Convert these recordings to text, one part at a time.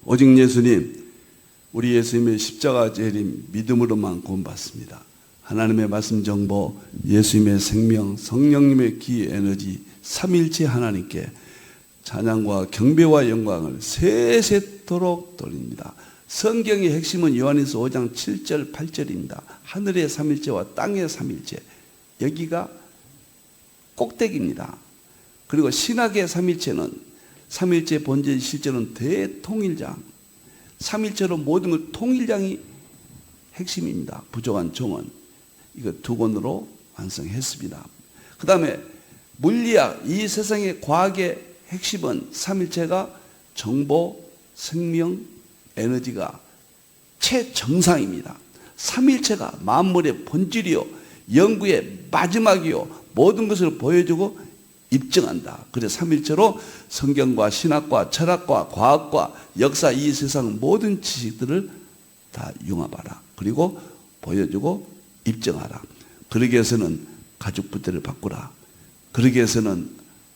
오직 예수님, 우리 예수님의 십자가 재림 믿음으로만 구원받습니다. 하나님의 말씀 정보, 예수님의 생명, 성령님의 기 에너지, 삼일체 하나님께 찬양과 경배와 영광을 세세토록 돌립니다. 성경의 핵심은 요한일서 5장 7절 8절입니다. 하늘의 삼일체와 땅의 삼일체, 여기가 꼭대기입니다. 그리고 신학의 삼일체는, 삼일체 본질 실제는 대통일장, 삼일체로 모든 걸 통일장이 핵심입니다. 부족한 종은 이거 두 권으로 완성했습니다. 그 다음에 물리학, 이 세상의 과학의 핵심은 삼일체가 정보, 생명, 에너지가 최정상입니다. 삼일체가 만물의 본질이요, 연구의 마지막이요, 모든 것을 보여주고 입증한다. 그래서 삼일체로 성경과 신학과 철학과 과학과 역사, 이 세상 모든 지식들을 다 융합하라. 그리고 보여주고 입증하라. 그러기 위해서는 가죽부대를 바꾸라. 그러기 위해서는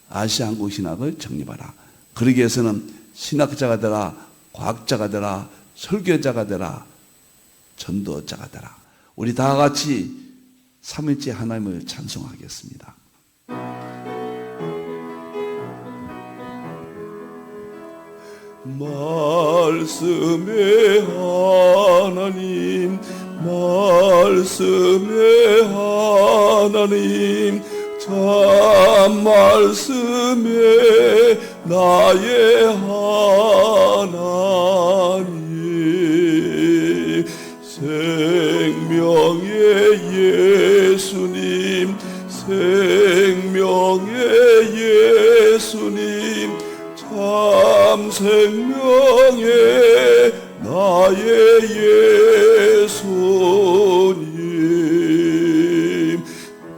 아시아 한국 신학을 정립하라. 그러기 위해서는 신학자가 되라, 과학자가 되라, 설교자가 되라, 전도자가 되라. 우리 다 같이 삼일째 하나님을 찬송하겠습니다. 말씀의 하나님, 말씀의 하나님, 참 말씀의 나의 하나님, 생명의 예수님, 생명의 예수님, 참 생명의 나의 예수님,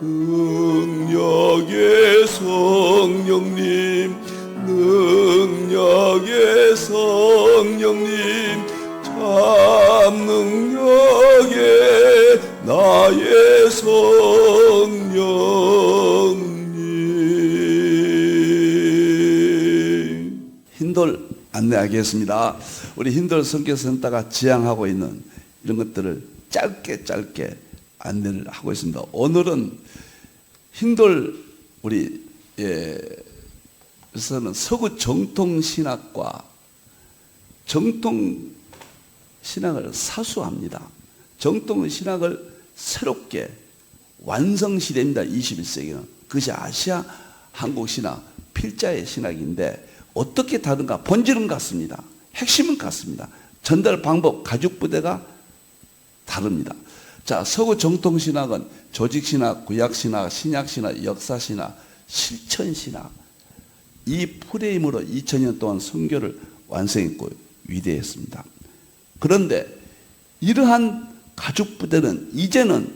능력의 성령님, 능력의 성령님, 참 능력의 나의 성령님. 힌돌 안내하겠습니다. 우리 힌돌 선교센터가 지향하고 있는 이런 것들을 짧게 안내를 하고 있습니다. 오늘은 힌돌 우리 에서는 서구 정통신학과 정통신학을 사수합니다. 정통신학을 새롭게 완성시대입니다. 21세기는. 그것이 아시아 한국신학, 필자의 신학인데 어떻게 다른가? 본질은 같습니다. 핵심은 같습니다. 전달 방법, 가죽부대가 다릅니다. 자, 서구 정통신학은 조직신학, 구약신학, 신약신학, 역사신학, 실천신학, 이 프레임으로 2000년 동안 선교를 완성했고 위대했습니다. 그런데 이러한 가죽부대는 이제는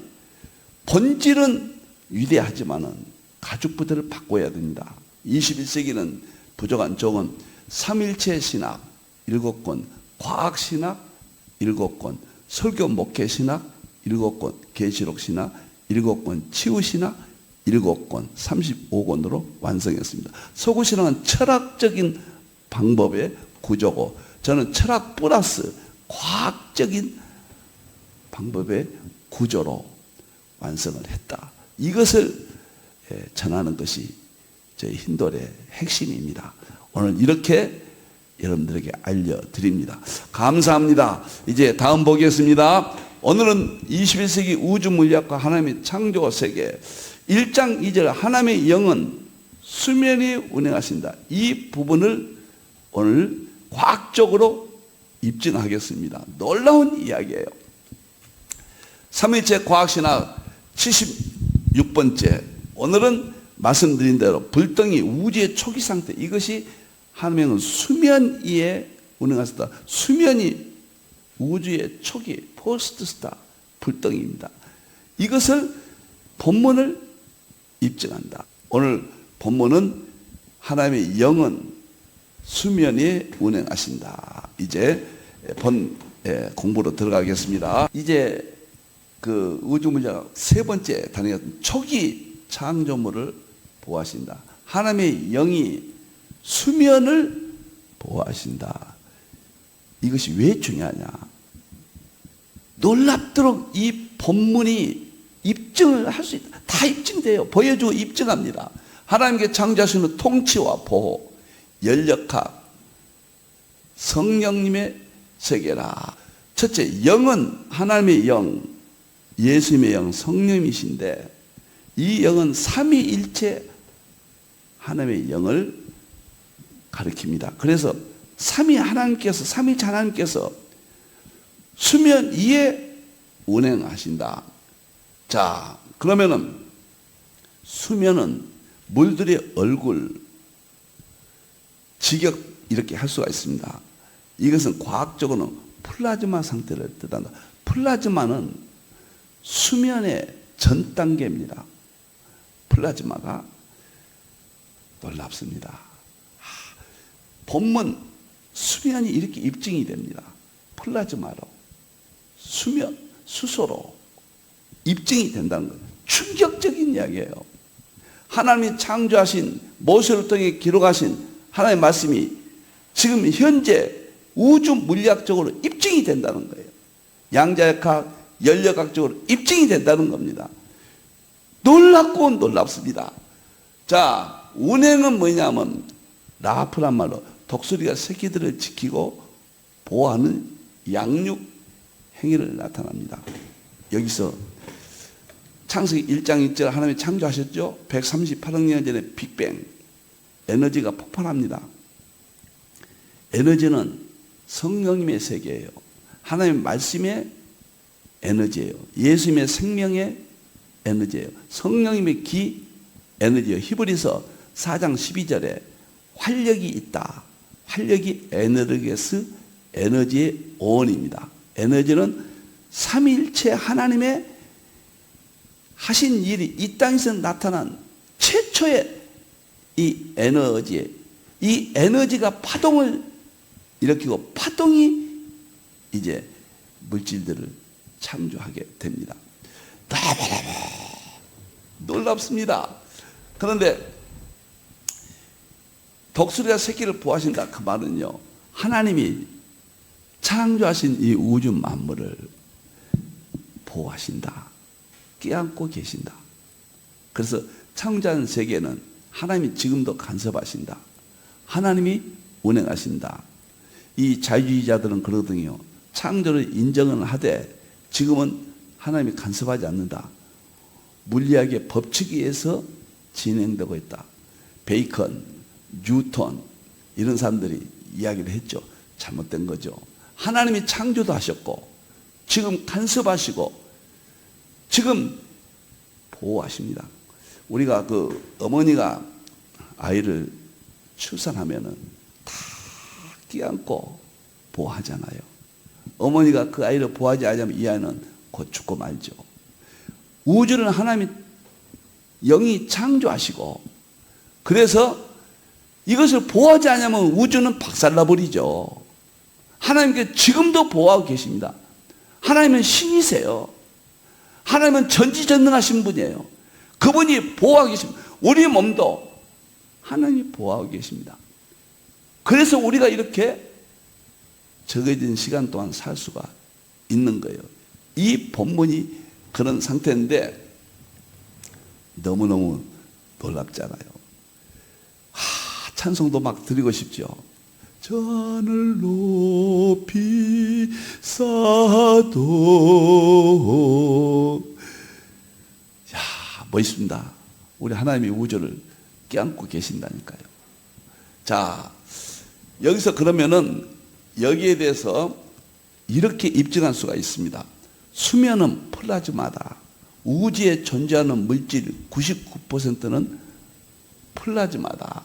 본질은 위대하지만은 가죽부대를 바꿔야 됩니다. 21세기는 부족한 종은 삼일체 신학 7권, 과학신학 7권, 설교 목회신학 7권, 계시록신학 7권, 치유신학 7권, 35권으로 완성했습니다. 서구신학은 철학적인 방법의 구조고, 저는 철학 플러스 과학적인 방법의 구조로 완성을 했다. 이것을 전하는 것이 저희 힌돌의 핵심입니다. 오늘 이렇게 여러분들에게 알려드립니다. 감사합니다. 이제 다음 보겠습니다. 오늘은 21세기 우주물리학과 하나님의 창조 세계 1장 2절, 하나님의 영은 수면이 운행하신다. 이 부분을 오늘 과학적으로 입증하겠습니다. 놀라운 이야기예요. 삼일체 과학신학 76번째. 오늘은 말씀드린 대로 불덩이, 우주의 초기 상태, 이것이 하나님은 수면 위에 운행하셨다. 수면이 우주의 초기, 포스트 스타, 불덩이입니다. 이것을 본문을 입증한다. 오늘 본문은 하나님의 영은 수면 위에 운행하신다. 이제 본 공부로 들어가겠습니다. 이제 그 우주물리학 세 번째 단위가 초기 창조물을 보호하신다. 하나님의 영이 수면을 보호하신다. 이것이 왜 중요하냐? 놀랍도록 이 본문이 입증을 할 수 있다. 다 입증돼요. 보여주고 입증합니다. 하나님께 창조하시는 통치와 보호, 연력학, 성령님의 세계라. 첫째, 영은 하나님의 영, 예수님의 영, 성령이신데 이 영은 삼위일체 하나님의 영을 가리킵니다. 그래서 삼위 하나님께서, 삼위일체 하나님께서 수면 위에 운행하신다. 자, 그러면은 수면은 물들의 얼굴, 직역 이렇게 할 수가 있습니다. 이것은 과학적으로는 플라즈마 상태를 뜻한다. 플라즈마는 수면의 전 단계입니다. 플라즈마가 놀랍습니다. 본문 수면이 이렇게 입증이 됩니다. 플라즈마로, 수면, 수소로 입증이 된다는 것. 충격적인 이야기예요. 하나님이 창조하신, 모세를 통해 기록하신 하나님의 말씀이 지금 현재 우주 물리학적으로 입증이 된다는 거예요. 양자역학, 연력학적으로 입증이 된다는 겁니다. 놀랍고 놀랍습니다. 자, 운행은 뭐냐면 라프란 말로 독수리가 새끼들을 지키고 보호하는 양육 행위를 나타납니다. 여기서 창세기 1장 1절 하나님이 창조하셨죠. 138억 년 전에 빅뱅, 에너지가 폭발합니다. 에너지는 성령님의 세계예요. 하나님의 말씀의 에너지예요. 예수님의 생명의 에너지예요. 성령님의 기 에너지예요. 히브리서 4장 12절에 활력이 있다. 활력이 에너르게스, 에너지의 원입니다. 에너지는 삼위일체 하나님의 하신 일이 이 땅에서 나타난 최초의 이 에너지에, 이 에너지가 파동을 일으키고 파동이 이제 물질들을 창조하게 됩니다. 놀랍습니다. 그런데 독수리가 새끼를 보호하신다. 그 말은요, 하나님이 창조하신 이 우주 만물을 보호하신다. 껴안고 계신다. 그래서 창조한 세계는 하나님이 지금도 간섭하신다. 하나님이 운행하신다. 이 자유주의자들은 그러거든요. 창조를 인정은 하되 지금은 하나님이 간섭하지 않는다. 물리학의 법칙에 의해서 진행되고 있다. 베이컨, 뉴턴 이런 사람들이 이야기를 했죠. 잘못된 거죠. 하나님이 창조도 하셨고 지금 간섭하시고 지금 보호하십니다. 우리가 그 어머니가 아이를 출산하면은 다 끼안고 보호하잖아요. 어머니가 그 아이를 보호하지 않으면 이 아이는 곧 죽고 말죠. 우주는 하나님이 영이 창조하시고 그래서 이것을 보호하지 않으면 우주는 박살나버리죠. 하나님께 지금도 보호하고 계십니다. 하나님은 신이세요. 하나님은 전지전능하신 분이에요. 그분이 보호하고 계십니다. 우리 몸도 하나님이 보호하고 계십니다. 그래서 우리가 이렇게 정해진 시간 동안 살 수가 있는 거예요. 이 본문이 그런 상태인데 너무너무 놀랍잖아요. 찬송도 막 드리고 싶죠. 전을 높이 쌓아도 멋있습니다. 우리 하나님이 우주를 껴안고 계신다니까요. 자, 여기서 그러면은 여기에 대해서 이렇게 입증할 수가 있습니다. 수면은 플라즈마다. 우주에 존재하는 물질 99%는 플라즈마다.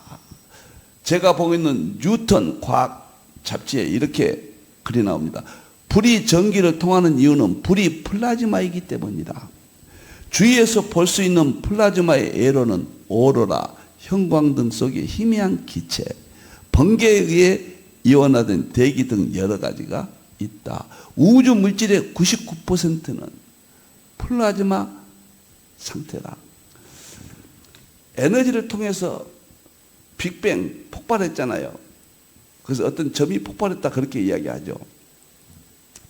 제가 보고 있는 뉴턴 과학 잡지에 이렇게 글이 나옵니다. 불이 전기를 통하는 이유는 불이 플라즈마이기 때문이다. 주위에서 볼 수 있는 플라즈마의 예로는 오로라, 형광등 속의 희미한 기체, 번개에 의해 이온화된 대기 등 여러 가지가 있다. 우주 물질의 99%는 플라즈마 상태다. 에너지를 통해서 빅뱅 폭발했잖아요. 그래서 어떤 점이 폭발했다 그렇게 이야기하죠.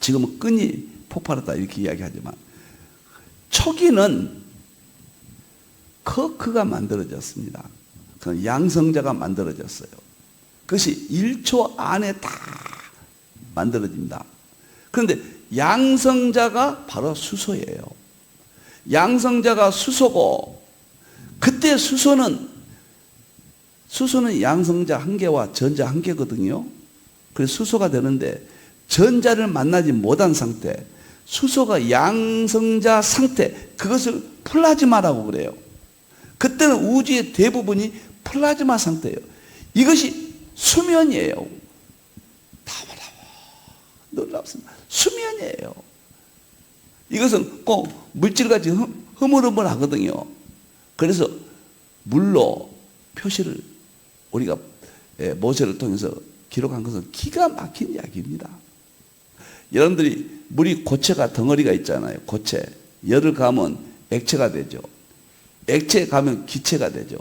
지금은 끈이 폭발했다 이렇게 이야기하지만 초기는 커크가 만들어졌습니다. 그 양성자가 만들어졌어요. 그것이 1초 안에 다 만들어집니다. 그런데 양성자가 바로 수소예요. 양성자가 수소고, 그때 수소는 양성자 한 개와 전자 한 개거든요. 그래서 수소가 되는데 전자를 만나지 못한 상태, 수소가 양성자 상태, 그것을 플라즈마라고 그래요. 그때는 우주의 대부분이 플라즈마 상태예요. 이것이 수면이에요. 놀랍습니다. 수면이에요. 이것은 꼭 물질같이 흐물흐물하거든요. 그래서 물로 표시를 우리가 모세를 통해서 기록한 것은 기가 막힌 이야기입니다. 여러분들이 물이 고체가 덩어리가 있잖아요. 고체. 열을 가면 액체가 되죠. 액체에 가면 기체가 되죠.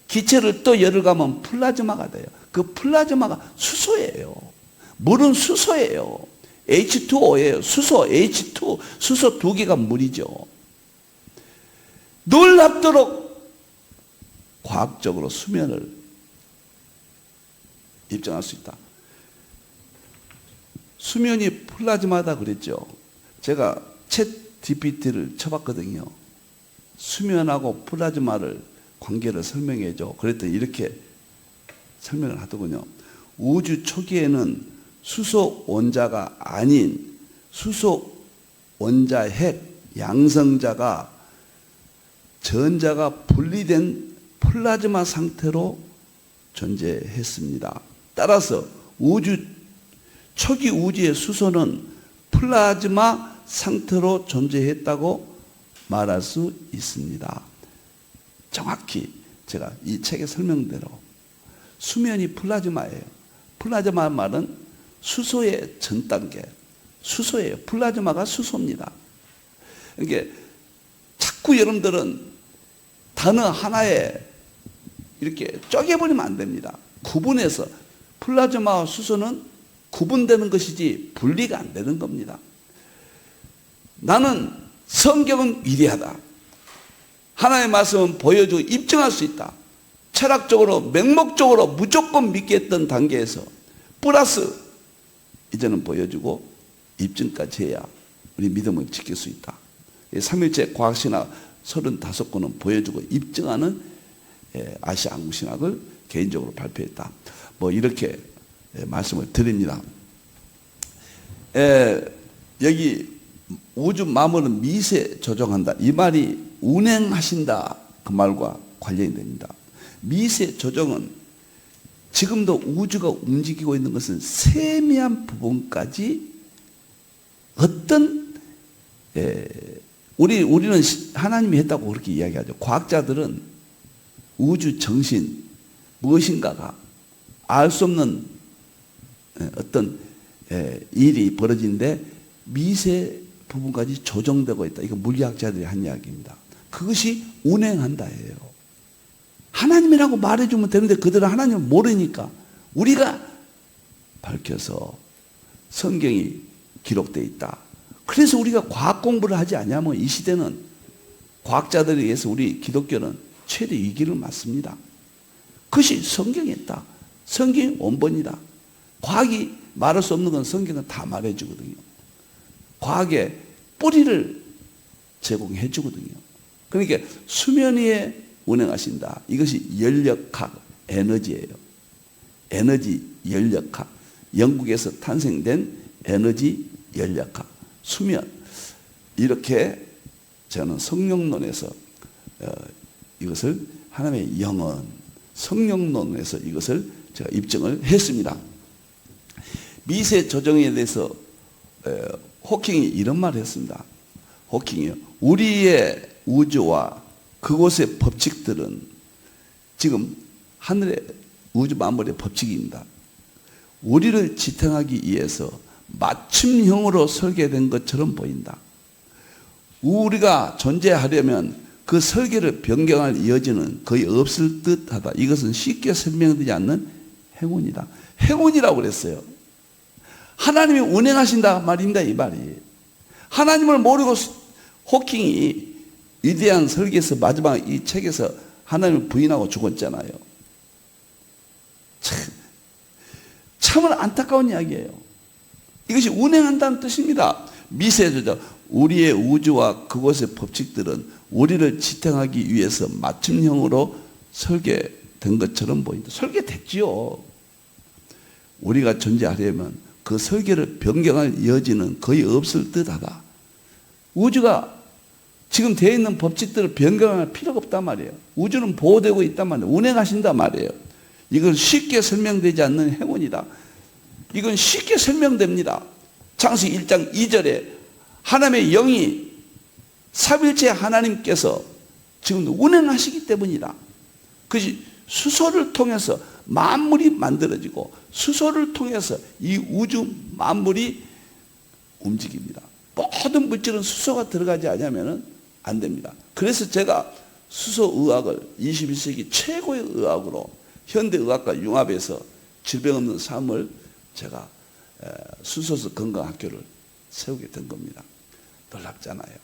기체를 또 열을 가면 플라즈마가 돼요. 그 플라즈마가 수소예요. 물은 수소예요. H2O예요. 수소, H2, 수소 두 개가 물이죠. 놀랍도록 과학적으로 수면을 입증할 수 있다. 수면이 플라즈마다 그랬죠. 제가 챗 GPT를 쳐봤거든요. 수면하고 플라즈마를 관계를 설명해줘. 그랬더니 이렇게 설명을 하더군요. 우주 초기에는 수소 원자가 아닌 수소 원자 핵 양성자가 전자가 분리된 플라즈마 상태로 존재했습니다. 따라서 초기 우주의 수소는 플라즈마 상태로 존재했다고 말할 수 있습니다. 정확히 제가 이 책의 설명대로 수면이 플라즈마예요. 플라즈마 말은 수소의 전 단계, 수소예요. 플라즈마가 수소입니다. 그러니까 자꾸 여러분들은 단어 하나에 이렇게 쪼개버리면 안 됩니다. 구분해서 플라즈마와 수소는 구분되는 것이지 분리가 안 되는 겁니다. 나는 성경은 위대하다. 하나님의 말씀은 보여주고 입증할 수 있다. 철학적으로 맹목적으로 무조건 믿겠던 단계에서 플러스 이제는 보여주고 입증까지 해야 우리 믿음을 지킬 수 있다. 3일째 과학신학 35권은 보여주고 입증하는 아시아 한국신학을 개인적으로 발표했다. 뭐 이렇게 말씀을 드립니다. 여기 우주 만물을 미세 조정한다. 이 말이 운행하신다. 그 말과 관련이 됩니다. 미세 조정은 지금도 우주가 움직이고 있는 것은 세미한 부분까지 어떤 우리는 하나님이 했다고 그렇게 이야기하죠. 과학자들은 우주 정신 무엇인가가 알 수 없는 어떤 일이 벌어지는데 미세 부분까지 조정되고 있다. 이거 물리학자들이 한 이야기입니다. 그것이 운행한다예요. 하나님이라고 말해주면 되는데 그들은 하나님을 모르니까 우리가 밝혀서 성경이 기록되어 있다. 그래서 우리가 과학 공부를 하지 않냐면 이 시대는 과학자들에 의해서 우리 기독교는 최대 위기를 맞습니다. 그것이 성경에 있다. 성경이 원본이다. 과학이 말할 수 없는 건 성경은 다 말해주거든요. 과학의 뿌리를 제공해 주거든요. 그러니까 수면 위에 운행하신다. 이것이 연력학 에너지예요. 에너지 연력학. 영국에서 탄생된 에너지 연력학. 수면. 이렇게 저는 성령론에서 이것을 하나님의 영혼, 성령론에서 이것을 제가 입증을 했습니다. 미세 조정에 대해서 호킹이 이런 말을 했습니다. 호킹이요. 우리의 우주와 그곳의 법칙들은 지금 하늘의 우주 만물의 법칙입니다. 우리를 지탱하기 위해서 맞춤형으로 설계된 것처럼 보인다. 우리가 존재하려면 그 설계를 변경할 여지는 거의 없을 듯하다. 이것은 쉽게 설명되지 않는 행운이다. 행운이라고 그랬어요. 하나님이 운행하신다 말입니다, 이 말이. 하나님을 모르고 호킹이 위대한 설계에서 마지막 이 책에서 하나님을 부인하고 죽었잖아요. 참으로 안타까운 이야기예요. 이것이 운행한다는 뜻입니다. 미세조작, 우리의 우주와 그곳의 법칙들은 우리를 지탱하기 위해서 맞춤형으로 설계된 것처럼 보인다. 설계됐지요. 우리가 존재하려면 그 설계를 변경할 여지는 거의 없을 듯하다. 우주가 지금 되어 있는 법칙들을 변경할 필요가 없단 말이에요. 우주는 보호되고 있단 말이에요. 운행하신단 말이에요. 이건 쉽게 설명되지 않는 행운이다. 이건 쉽게 설명됩니다. 창세기 1장 2절에 하나님의 영이 삼일체 하나님께서 지금 운행하시기 때문이다. 그것이 수소를 통해서 만물이 만들어지고 수소를 통해서 이 우주 만물이 움직입니다. 모든 물질은 수소가 들어가지 않으면 안 됩니다. 그래서 제가 수소의학을 21세기 최고의 의학으로 현대의학과 융합해서 질병 없는 삶을 제가 수소수 건강학교를 세우게 된 겁니다. 놀랍잖아요.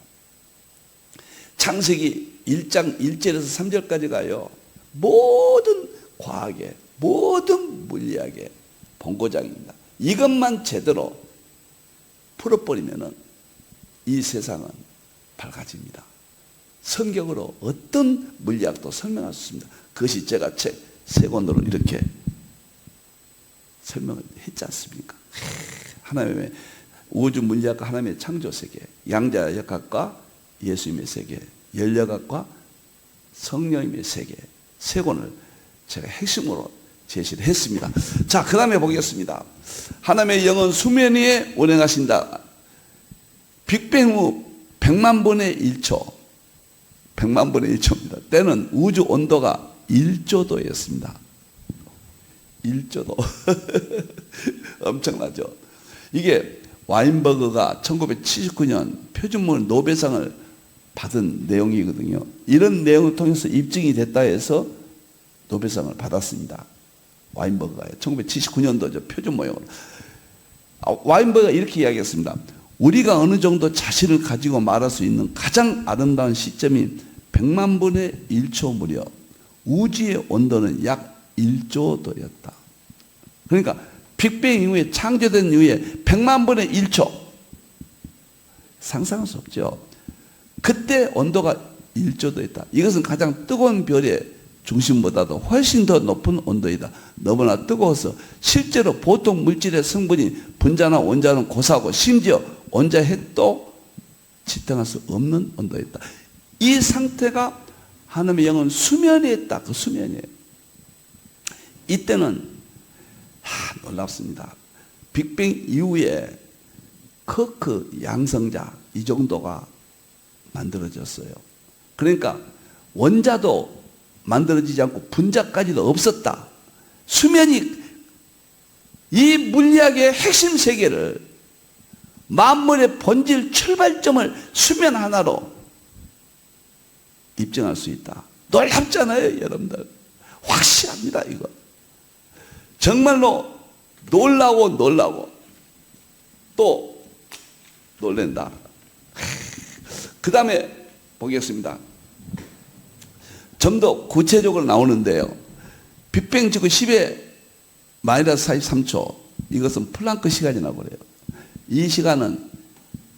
창세기 1장 1절에서 3절까지 가요. 모든 과학의 모든 물리학의 본고장입니다. 이것만 제대로 풀어버리면 이 세상은 밝아집니다. 성경으로 어떤 물리학도 설명할 수 있습니다. 그것이 제가 책 세 권으로 이렇게 설명을 했지 않습니까? 하나님의 우주 물리학과 하나님의 창조 세계, 양자 역학과 예수님의 세계, 연력학과 성령님의 세계 세 권을 제가 핵심으로 제시를 했습니다. 자, 그 다음에 보겠습니다. 하나님의 영은 수면 위에 운행하신다. 빅뱅 후 100만 분의 1초, 100만 분의 1초입니다. 때는 우주 온도가 1조도였습니다. 1조도. 엄청나죠? 이게 와인버그가 1979년 표준물 노벨상을 받은 내용이거든요. 이런 내용을 통해서 입증이 됐다 해서 노벨상을 받았습니다. 와인버그가 1979년도죠. 표준 모형으로. 와인버그가 이렇게 이야기했습니다. 우리가 어느 정도 자신을 가지고 말할 수 있는 가장 아름다운 시점이 100만 분의 1초 무렵 우주의 온도는 약 1조도였다. 그러니까 빅뱅 이후에 창조된 이후에 100만 분의 1초 상상할 수 없죠. 그때 온도가 1조도였다. 이것은 가장 뜨거운 별의 중심보다도 훨씬 더 높은 온도이다. 너무나 뜨거워서 실제로 보통 물질의 성분이 분자나 원자는 고사하고 심지어 원자핵도 지탱할 수 없는 온도였다. 이 상태가 하나님의 영은 수면에 있다. 그 수면이에요. 이때는 놀랍습니다. 빅뱅 이후에 커크 양성자 이 정도가 만들어졌어요. 그러니까 원자도 만들어지지 않고 분자까지도 없었다. 수면이 이 물리학의 핵심 세계를 만물의 본질 출발점을 수면 하나로 입증할 수 있다. 놀랍잖아요, 여러분들. 확실합니다, 이거. 정말로 놀라고 또 놀랜다. 그 다음에 보겠습니다. 좀 더 구체적으로 나오는데요. 빅뱅 지구 10의 마이너스 43초. 이것은 플랑크 시간이라고 그래요. 이 시간은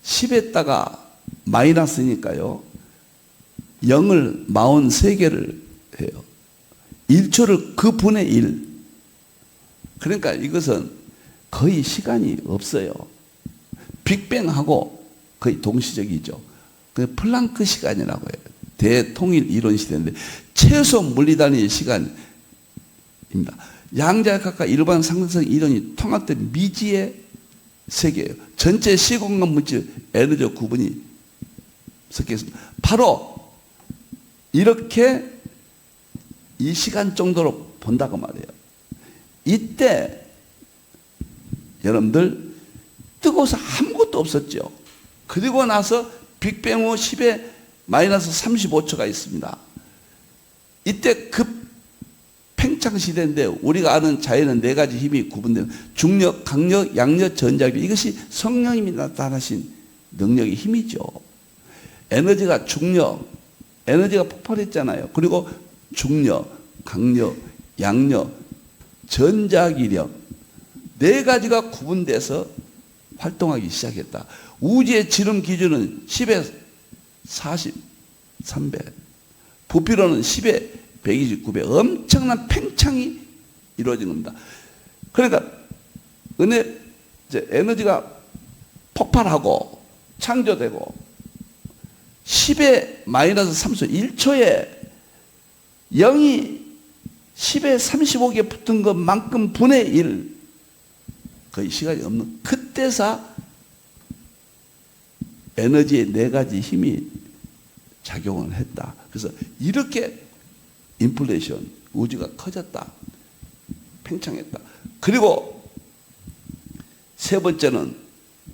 10에다가 마이너스니까요. 0을 43개를 해요. 1초를 그 분의 1. 그러니까 이것은 거의 시간이 없어요. 빅뱅하고 거의 동시적이죠. 그 플랑크 시간이라고 해요. 대통일 이론 시대인데 최소 물리단위의 시간입니다. 양자역학과 일반 상대성 이론이 통합된 미지의 세계예요. 전체 시공간 물질 에너지 구분이 섞여 있습니다. 바로 이렇게 이 시간 정도로 본다고 말이에요. 이때 여러분들 뜨거워서 아무것도 없었죠. 그리고 나서 빅뱅 후 10의 마이너스 35초가 있습니다. 이때 급 팽창 시대인데 우리가 아는 자연은 네 가지 힘이 구분되는 중력, 강력, 양력, 전자력, 이것이 성령님이 나타나신 능력의 힘이죠. 에너지가 중력, 에너지가 폭발했잖아요. 그리고 중력, 강력, 양력, 전자기력 네 가지가 구분돼서 활동하기 시작했다. 우주의 지름 기준은 10에 40, 300. 부피로는 10에 129배. 엄청난 팽창이 이루어진 겁니다. 그러니까 에너지가 폭발하고 창조되고 10에 마이너스 3수 1초에 0이 10에 35개 붙은 것만큼 분의 1 거의 시간이 없는 그때서 에너지의 네 가지 힘이 작용을 했다. 그래서 이렇게 인플레이션 우주가 커졌다. 팽창했다. 그리고 세 번째는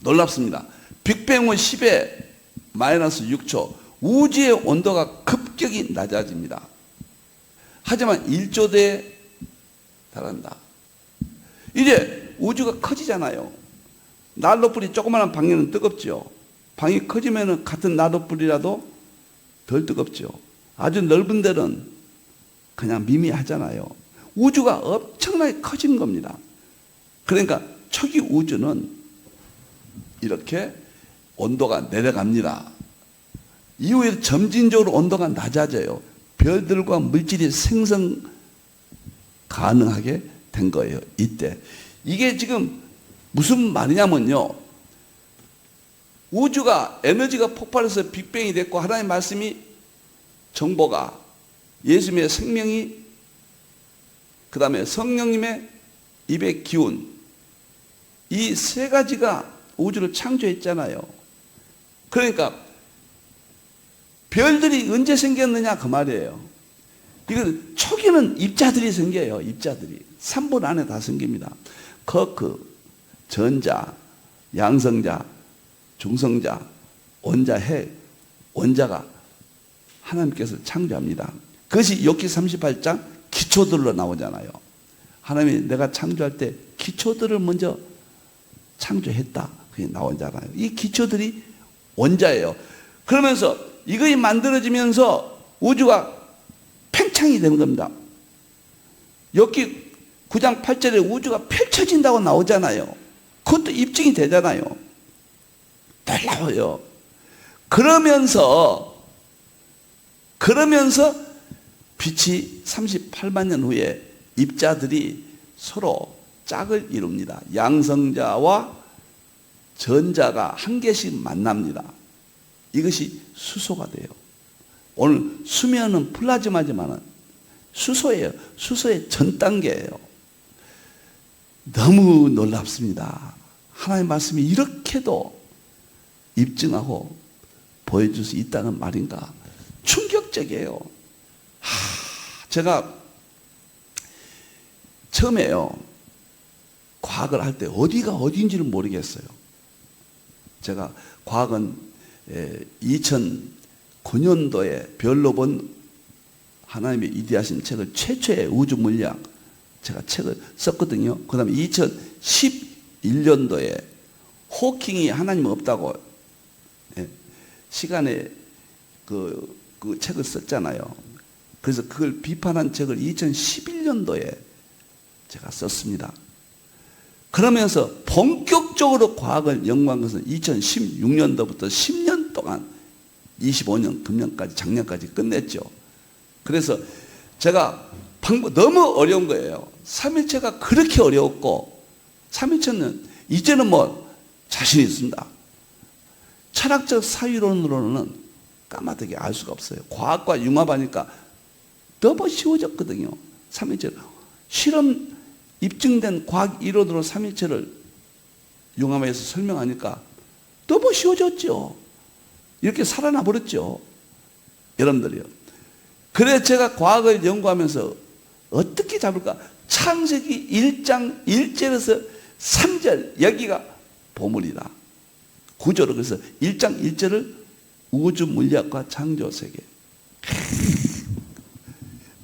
놀랍습니다. 빅뱅 후 10에 마이너스 6초 우주의 온도가 급격히 낮아집니다. 하지만 1조대에 달한다. 이제 우주가 커지잖아요. 난로불이 조그마한 방에는 뜨겁죠. 방이 커지면 같은 난로불이라도 덜 뜨겁죠. 아주 넓은 데는 그냥 미미하잖아요. 우주가 엄청나게 커진 겁니다. 그러니까 초기 우주는 이렇게 온도가 내려갑니다. 이후에 점진적으로 온도가 낮아져요. 별들과 물질이 생성 가능하게 된 거예요. 이때. 이게 지금 무슨 말이냐면요. 우주가 에너지가 폭발해서 빅뱅이 됐고 하나님의 말씀이 정보가 예수님의 생명이 그 다음에 성령님의 입의 기운 이 세 가지가 우주를 창조했잖아요. 그러니까 별들이 언제 생겼느냐 그 말이에요. 이건 초기는 입자들이 생겨요. 입자들이 3분 안에 다 생깁니다. 쿼크, 전자, 양성자, 중성자, 원자, 핵, 원자가 하나님께서 창조합니다. 그것이 욥기 38장 기초들로 나오잖아요. 하나님이 내가 창조할 때 기초들을 먼저 창조했다. 그게 나오잖아요. 이 기초들이 원자예요. 그러면서 이것이 만들어지면서 우주가 팽창이 되는 겁니다. 욥기 9장 8절에 우주가 펼쳐진다고 나오잖아요. 그것도 입증이 되잖아요. 놀라워요. 그러면서 빛이 38만 년 후에 입자들이 서로 짝을 이룹니다. 양성자와 전자가 한 개씩 만납니다. 이것이 수소가 돼요. 오늘 수면은 플라즈마지만 수소예요. 수소의 전 단계예요. 너무 놀랍습니다. 하나님의 말씀이 이렇게도 입증하고 보여줄 수 있다는 말인가? 충격적이에요. 제가 처음에요. 과학을 할 때 어디가 어디인지를 모르겠어요. 제가 과학은 2009년도에 별로 본 하나님의 위대하신 책을 최초의 우주 물리학 제가 책을 썼거든요. 그 다음에 2011년도에 호킹이 하나님 없다고 시간에 그 책을 썼잖아요. 그래서 그걸 비판한 책을 2011년도에 제가 썼습니다. 그러면서 본격적으로 과학을 연구한 것은 2016년도부터 10년 동안 25년, 금년까지, 작년까지 끝냈죠. 그래서 제가 너무 어려운 거예요. 삼일체가 그렇게 어려웠고, 삼일체는 이제는 자신 있습니다. 철학적 사유론으로는 까마득히 알 수가 없어요. 과학과 융합하니까 너무 쉬워졌거든요. 삼일체를. 실험 입증된 과학 이론으로 삼일체를 융합해서 설명하니까 너무 쉬워졌죠. 이렇게 살아나 버렸죠. 여러분들이요. 그래서 제가 과학을 연구하면서 어떻게 잡을까? 창세기 1장 1절에서 3절 여기가 보물이다. 구조로 그래서 1장 1절을 우주 물리학과 창조 세계.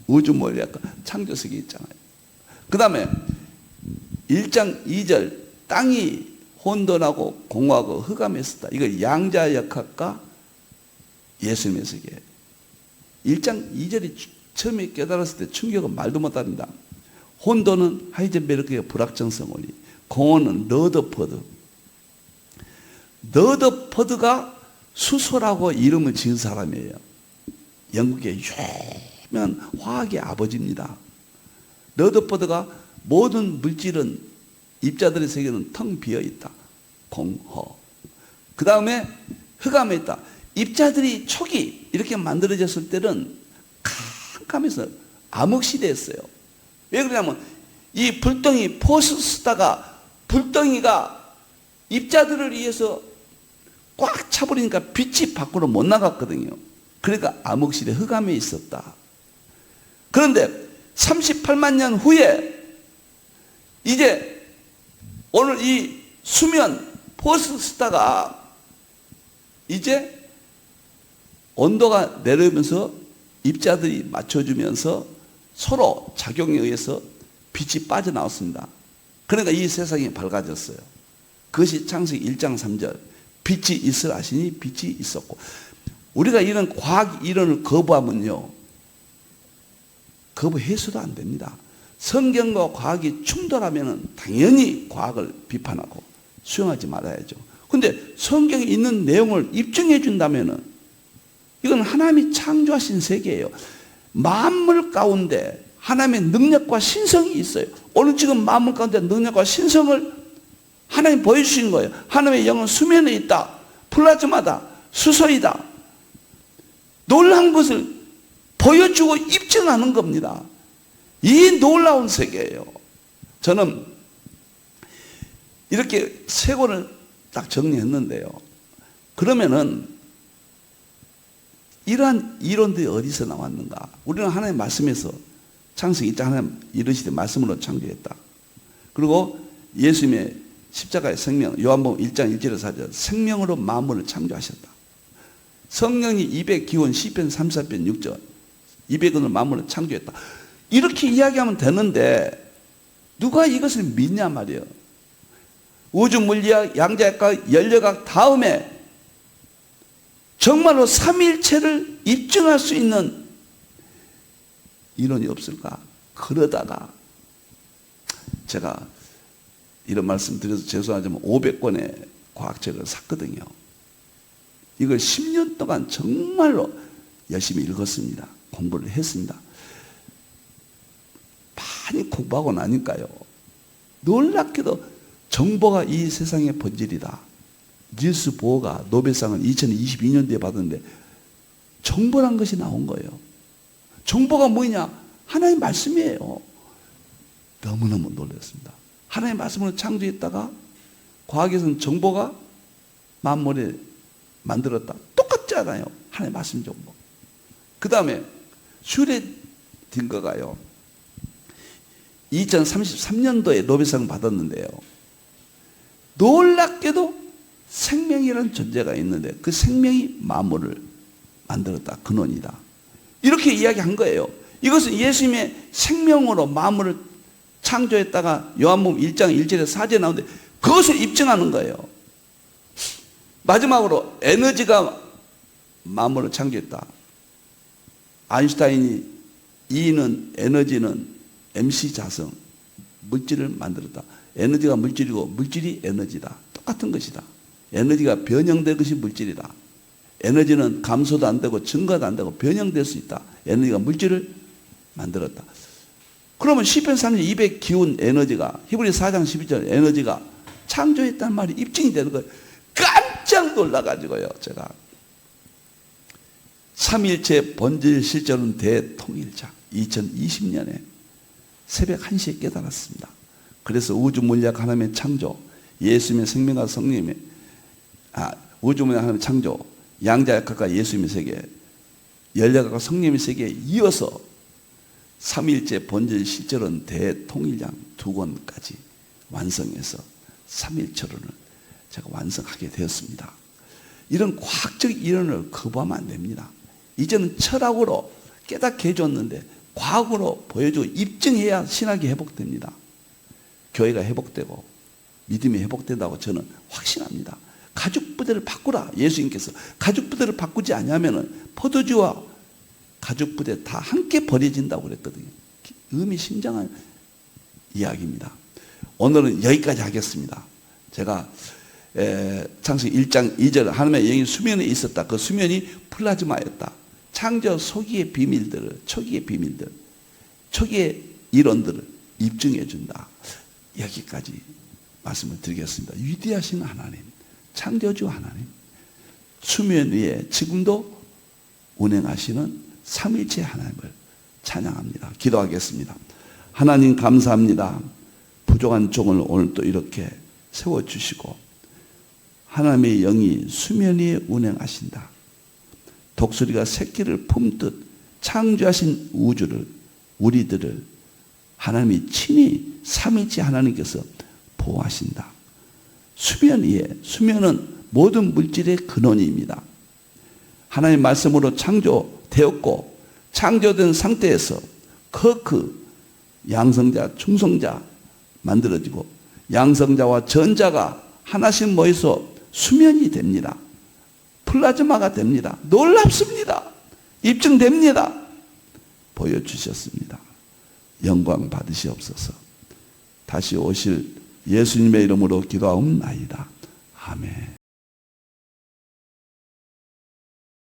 우주물리학과 창조석이 있잖아요. 그 다음에 1장 2절 땅이 혼돈하고 공허하고 흑암에 있었다. 이거 양자역학과 예수님의 세계. 1장 2절이 처음에 깨달았을 때 충격은 말도 못합니다. 혼돈은 하이젠베르크의 불확정성 원리, 공허는 러더퍼드. 러더퍼드가 수소라고 이름을 지은 사람이에요. 영국의 유명한 화학의 아버지입니다. 러더퍼드가 모든 물질은 입자들의 세계는 텅 비어 있다. 공허. 그 다음에 흑암에 있다. 입자들이 초기 이렇게 만들어졌을 때는 캄캄해서 암흑시대였어요. 왜 그러냐면 이 불덩이 포스스타가 불덩이가 입자들을 위해서 꽉 차버리니까 빛이 밖으로 못 나갔거든요. 그러니까 암흑시대 흑암에 있었다. 그런데 38만 년 후에 이제 오늘 이 수면 포스스타가 이제 온도가 내려오면서 입자들이 맞춰주면서 서로 작용에 의해서 빛이 빠져나왔습니다. 그러니까 이 세상이 밝아졌어요. 그것이 창세기 1장 3절 빛이 있으라 하시니 빛이 있었고, 우리가 이런 과학 이론을 거부하면요 거부해서도 안 됩니다. 성경과 과학이 충돌하면 당연히 과학을 비판하고 수용하지 말아야죠. 근데 성경에 있는 내용을 입증해 준다면 이건 하나님이 창조하신 세계예요. 만물 가운데 하나님의 능력과 신성이 있어요. 오늘 지금 만물 가운데 능력과 신성을 하나님 보여주신 거예요. 하나님의 영은 수면에 있다. 플라즈마다. 수소이다. 놀라운 것을 보여주고 입증하는 겁니다. 이 놀라운 세계예요. 저는 이렇게 세 권을 딱 정리했는데요. 그러면은 이러한 이론들이 어디서 나왔는가? 우리는 하나님의 말씀에서 창세기 1장 하나님 이르시되 말씀으로 창조했다. 그리고 예수님의 십자가의 생명, 요한복음 1장 1절에서 4절 생명으로 만물을 창조하셨다. 성령이 200기원 시편 34편 6절 200원을 만물을 창조했다. 이렇게 이야기하면 되는데 누가 이것을 믿냐 말이에요. 우주 물리학, 양자역학, 연력학 다음에 정말로 삼위일체를 입증할 수 있는 이론이 없을까? 그러다가 제가 이런 말씀 드려서 죄송하지만 500권의 과학책을 샀거든요. 이걸 10년 동안 정말로 열심히 읽었습니다. 공부를 했습니다. 많이 공부하고 나니까요. 놀랍게도 정보가 이 세상의 본질이다. 닐스 보어가 노벨상을 2022년도에 받았는데 정보란 것이 나온 거예요. 정보가 뭐냐? 하나님의 말씀이에요. 너무너무 놀랐습니다. 하나님의 말씀으로 창조했다가 과학에서는 정보가 만물에 만들었다. 똑같지 않아요. 하나님의 말씀 정보. 그 다음에 슈레딩거가요. 2033년도에 노벨상 받았는데요. 놀랍게도 생명이라는 존재가 있는데 그 생명이 만물을 만들었다. 근원이다. 이렇게 이야기한 거예요. 이것은 예수님의 생명으로 만물을 창조했다가 요한복음 1장 1절에 4절에 나오는데 그것을 입증하는 거예요. 마지막으로 에너지가 만물을 창조했다. 아인슈타인이 E는 에너지는 MC 자성, 물질을 만들었다. 에너지가 물질이고 물질이 에너지다. 똑같은 것이다. 에너지가 변형될 것이 물질이다. 에너지는 감소도 안 되고 증가도 안 되고 변형될 수 있다. 에너지가 물질을 만들었다. 그러면 시편 3년 200 기운 에너지가 히브리 4장 12절 에너지가 창조했다는 말이 입증이 되는 거예요. 깜짝 놀라가지고요. 제가 삼위일체 본질 실존은 대통일자 2020년에 새벽 1시에 깨달았습니다. 그래서 우주 물리학 하나님의 창조, 예수님의 생명과 성령님의 우주 물리학 하나님의 창조, 양자역학과 예수님의 세계, 연력학과 성령님의 세계에 이어서 삼위일체 본질 실존은 대통일장 2권까지 완성해서 삼위일체론을 제가 완성하게 되었습니다. 이런 과학적 이론을 거부하면 안 됩니다. 이제는 철학으로 깨닫게 해줬는데 과학으로 보여주고 입증해야 신학이 회복됩니다. 교회가 회복되고 믿음이 회복된다고 저는 확신합니다. 가죽 부대를 바꾸라. 예수님께서 가죽 부대를 바꾸지 않으면 포도주와 가죽 부대 다 함께 버려진다고 그랬거든요. 의미심장한 이야기입니다. 오늘은 여기까지 하겠습니다. 제가 창세기 1장 2절 하나님의 영이 수면에 있었다. 그 수면이 플라즈마였다. 창조 초기의 비밀들을, 초기의 비밀들, 초기의 이론들을 입증해 준다. 여기까지 말씀을 드리겠습니다. 위대하신 하나님, 창조주 하나님, 수면 위에 지금도 운행하시는 삼위일체 하나님을 찬양합니다. 기도하겠습니다. 하나님 감사합니다. 부족한 종을 오늘 또 이렇게 세워주시고 하나님의 영이 수면 위에 운행하신다. 독수리가 새끼를 품듯 창조하신 우주를, 우리들을 하나님이 친히 삼위일체 하나님께서 보호하신다. 수면 위에, 수면은 모든 물질의 근원입니다. 하나님 말씀으로 창조되었고 창조된 상태에서 그 양성자, 중성자 만들어지고 양성자와 전자가 하나씩 모여서 수면이 됩니다. 플라즈마가 됩니다. 놀랍습니다. 입증됩니다. 보여주셨습니다. 영광 받으시옵소서. 다시 오실 예수님의 이름으로 기도하옵나이다. 아멘.